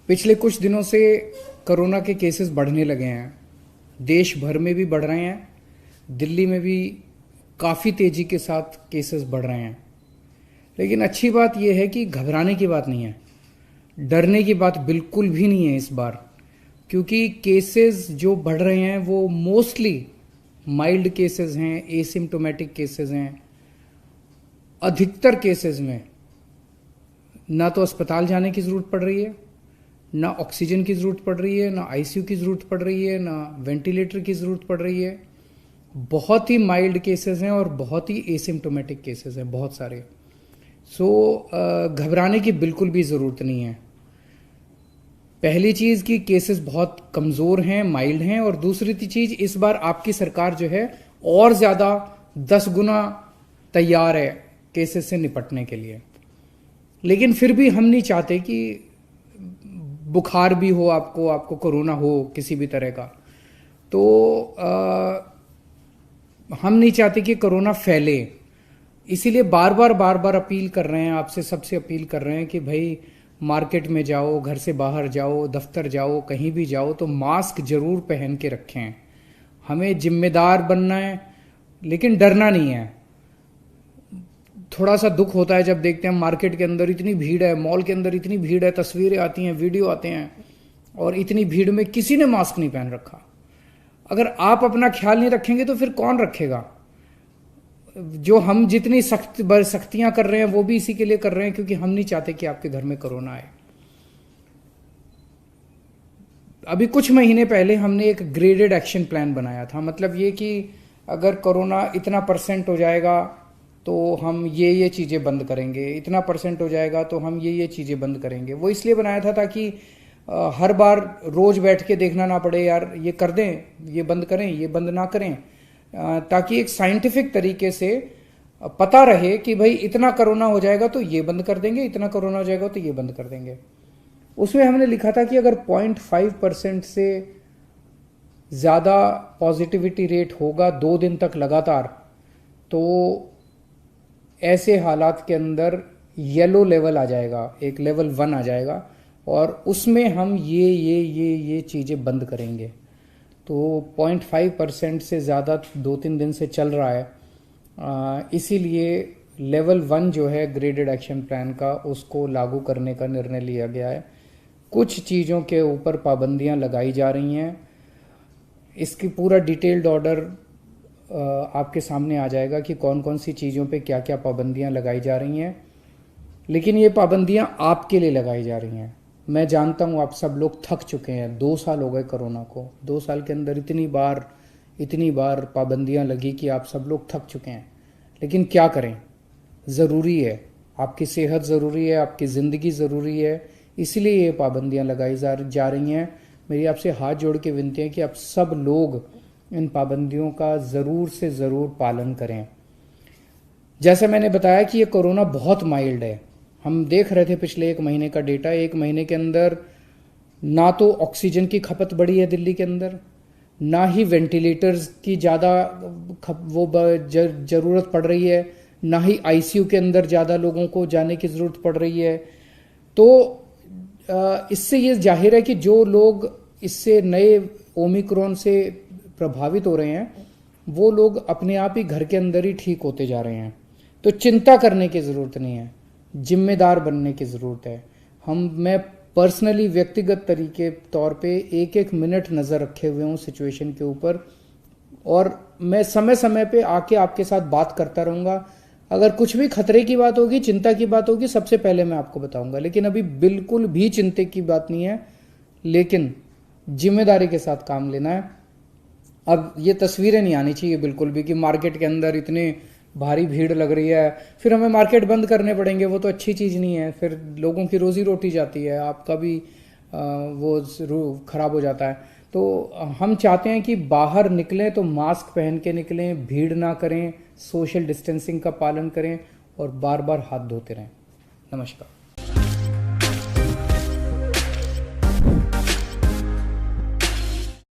पिछले कुछ दिनों से कोरोना के केसेस बढ़ने लगे हैं। देश भर में भी बढ़ रहे हैं, दिल्ली में भी काफ़ी तेज़ी के साथ केसेस बढ़ रहे हैं। लेकिन अच्छी बात यह है कि घबराने की बात नहीं है, डरने की बात बिल्कुल भी नहीं है इस बार, क्योंकि केसेस जो बढ़ रहे हैं वो मोस्टली माइल्ड केसेस हैं, एसिम्टोमेटिक केसेस हैं। अधिकतर केसेस में ना तो अस्पताल जाने की ज़रूरत पड़ रही है, ना ऑक्सीजन की ज़रूरत पड़ रही है, ना आईसीयू की ज़रूरत पड़ रही है, ना वेंटिलेटर की ज़रूरत पड़ रही है। बहुत ही माइल्ड केसेस हैं और बहुत ही एसिम्टोमेटिक केसेस हैं, बहुत सारे। घबराने की बिल्कुल भी ज़रूरत नहीं है। पहली चीज़ कि केसेस बहुत कमज़ोर हैं, माइल्ड हैं, और दूसरी चीज़ इस बार आपकी सरकार जो है और ज़्यादा 10 गुना तैयार है केसेस से निपटने के लिए। लेकिन फिर भी हम नहीं चाहते कि बुखार भी हो, आपको कोरोना हो किसी भी तरह का, तो हम नहीं चाहते कि कोरोना फैले। इसीलिए बार बार अपील कर रहे हैं, आपसे सबसे अपील कर रहे हैं कि भाई मार्केट में जाओ, घर से बाहर जाओ, दफ्तर जाओ, कहीं भी जाओ तो मास्क जरूर पहन के रखें। हमें जिम्मेदार बनना है, लेकिन डरना नहीं है। थोड़ा सा दुख होता है जब देखते हैं मार्केट के अंदर इतनी भीड़ है, मॉल के अंदर इतनी भीड़ है, तस्वीरें आती हैं, वीडियो आते हैं, और इतनी भीड़ में किसी ने मास्क नहीं पहन रखा। अगर आप अपना ख्याल नहीं रखेंगे तो फिर कौन रखेगा? जो हम जितनी सख्तियां कर रहे हैं वो भी इसी के लिए कर रहे हैं, क्योंकि हम नहीं चाहते कि आपके घर में कोरोना आए। अभी कुछ महीने पहले हमने एक ग्रेडेड एक्शन प्लान बनाया था, मतलब ये कि अगर कोरोना इतना % हो जाएगा तो हम ये चीज़ें बंद करेंगे, इतना % हो जाएगा तो हम ये चीज़ें बंद करेंगे। वो इसलिए बनाया था ताकि हर बार रोज बैठ के देखना ना पड़े, यार ये कर दें, ये बंद करें, ये बंद ना करें, ताकि एक साइंटिफिक तरीके से पता रहे कि भाई इतना कोरोना हो जाएगा तो ये बंद कर देंगे, इतना कोरोना हो जाएगा तो ये बंद कर देंगे। उसमें हमने लिखा था कि अगर 0.5% से ज़्यादा पॉजिटिविटी रेट होगा 2 दिन तक लगातार, तो ऐसे हालात के अंदर येलो लेवल आ जाएगा, एक लेवल 1 आ जाएगा, और उसमें हम ये चीज़ें बंद करेंगे। तो 0.5% से ज़्यादा 2-3 दिन से चल रहा है, इसीलिए लेवल 1 जो है ग्रेडेड एक्शन प्लान का, उसको लागू करने का निर्णय लिया गया है। कुछ चीज़ों के ऊपर पाबंदियां लगाई जा रही हैं। इसकी पूरा डिटेल्ड ऑर्डर आपके सामने आ जाएगा कि कौन कौन सी चीज़ों पे क्या क्या पाबंदियां लगाई जा रही हैं। लेकिन ये पाबंदियां आपके लिए लगाई जा रही हैं। मैं जानता हूँ आप सब लोग थक चुके हैं, 2 साल हो गए कोरोना को, 2 साल के अंदर इतनी बार पाबंदियां लगी कि आप सब लोग थक चुके हैं। लेकिन क्या करें, ज़रूरी है, आपकी सेहत ज़रूरी है, आपकी ज़िंदगी ज़रूरी है, इसीलिए ये पाबंदियां लगाई जा रही हैं। मेरी आपसे हाथ जोड़ के विनती है कि आप सब लोग इन पाबंदियों का ज़रूर से ज़रूर पालन करें। जैसे मैंने बताया कि ये कोरोना बहुत माइल्ड है। हम देख रहे थे पिछले 1 महीने का डेटा, 1 महीने के अंदर ना तो ऑक्सीजन की खपत बढ़ी है दिल्ली के अंदर, ना ही वेंटिलेटर्स की ज़्यादा ज़रूरत पड़ रही है, ना ही आईसीयू के अंदर ज़्यादा लोगों को जाने की ज़रूरत पड़ रही है। तो इससे ये जाहिर है कि जो लोग इससे नए ओमिक्रॉन से प्रभावित हो रहे हैं, वो लोग अपने आप ही घर के अंदर ही ठीक होते जा रहे हैं। तो चिंता करने की ज़रूरत नहीं है, जिम्मेदार बनने की ज़रूरत है। मैं पर्सनली व्यक्तिगत तरीके तौर पे 1-1 मिनट नज़र रखे हुए हूँ सिचुएशन के ऊपर, और मैं समय समय पे आके आपके साथ बात करता रहूँगा। अगर कुछ भी खतरे की बात होगी, चिंता की बात होगी, सबसे पहले मैं आपको बताऊंगा। लेकिन अभी बिल्कुल भी चिंता की बात नहीं है, लेकिन जिम्मेदारी के साथ काम लेना है। अब ये तस्वीरें नहीं आनी चाहिए बिल्कुल भी कि मार्केट के अंदर इतने भारी भीड़ लग रही है, फिर हमें मार्केट बंद करने पड़ेंगे। वो तो अच्छी चीज़ नहीं है, फिर लोगों की रोजी रोटी जाती है, आपका भी वो खराब हो जाता है। तो हम चाहते हैं कि बाहर निकलें तो मास्क पहन के निकलें, भीड़ ना करें, सोशल डिस्टेंसिंग का पालन करें, और बार बार हाथ धोते रहें। नमस्कार।